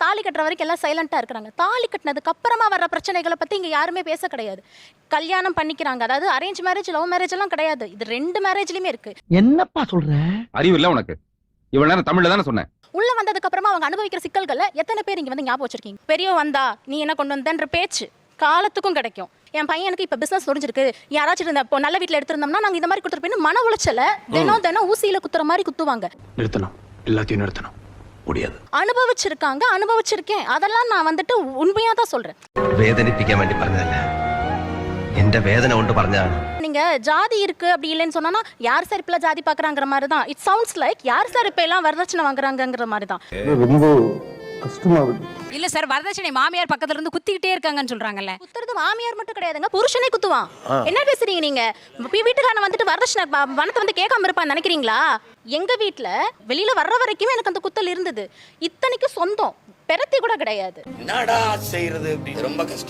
தாலி கட்டுற வரைக்கும் எல்லாம் சைலண்டா இருக்கிறாங்க. தாலி கட்டினதுக்கு அப்புறமா வர்ற பிரச்சனைகளை பத்தி இங்க யாருமே பேச கிடையாது. கல்யாணம் பண்ணிக்கிறாங்க, அதாவது அரேஞ்ச் மேரேஜ் லவ் மேரேஜ் எல்லாம் கிடையாது, இது 2 மேரேஜ்லயுமே இருக்கு. என்னப்பா சொல்ற? அறிவு இல்ல உனக்கு? இவ்வளவு நேரம் தமிழ்ல தானே சொன்னேன். உள்ள வந்ததுக்கு அப்புறமா அவங்க அனுபவிக்கிற சிக்கல்களை எத்தனை பேர் இங்க வந்து ஞாபகம் வச்சிருக்கீங்க? பெரியவ வந்தா நீ என்ன கொண்டு வந்தன்ற பேச்சு காலத்துக்கும் கிடைக்கும். என் பையனுக்கு இப்ப பிசினஸ் முடிஞ்சிருக்கு, யாராச்சும் இருந்தா இப்போ நல்ல வீட்டுல எடுத்திருந்தோம்னா நாங்க இந்த மாதிரி கொடுத்துருப்பேன்னு மன உளைச்சல தினம் ஊசியில குத்துற மாதிரி குத்துவாங்க. நிறுத்தணும், எல்லாத்தையும் நிறுத்தணும். முடியாது. அனுபவிச்சிருக்காங்க, அனுபவிச்சிருக்கேன், அதெல்லாம் நான் வந்துட்டு உண்மையா தான் சொல்றேன். വേദനിപ്പിക്കാൻ വേണ്ടി പറഞ്ഞതല്ല, എന്റെ വേദന കൊണ്ട് പറഞ്ഞതാണ്. நீங்க ஜாதி இருக்கு அப்படி இல்லைன்னு சொன்னா யார் சார் இப்ப ஜாதி பாக்குறாங்கிற மாதிரி தான். இட் சவுண்ட்ஸ் லைக் யார் சார் இப்ப எல்லாம் வரதட்சணை வாங்குறாங்கிற மாதிரி தான். ரொம்ப கஷ்டமா இருக்கு. இல்ல சார், வரதட்சணை மாமியார் பக்கத்துல இருந்து குத்திக்கிட்டே இருக்காங்கன்னு சொல்றாங்கல்ல. குத்துறது மாமியார் மட்டும் கிடையாதுங்க, புருஷனே குத்துவான். என்ன பேசுறீங்க நீங்க? வீட்டுக்காரன் வந்துட்டு வரதட்சணை பணத்தை வந்து கேட்காம இருப்பான்னு நினைக்கிறீங்களா? எங்க வீட்டுல வெளியில வர்ற வரைக்குமே எனக்கு அந்த குத்தல் இருந்தது. இத்தனைக்கு சொந்தம் பெறத்தி கூட கிடையாது. என்னடா செய்யறது? ரொம்ப கஷ்டம்.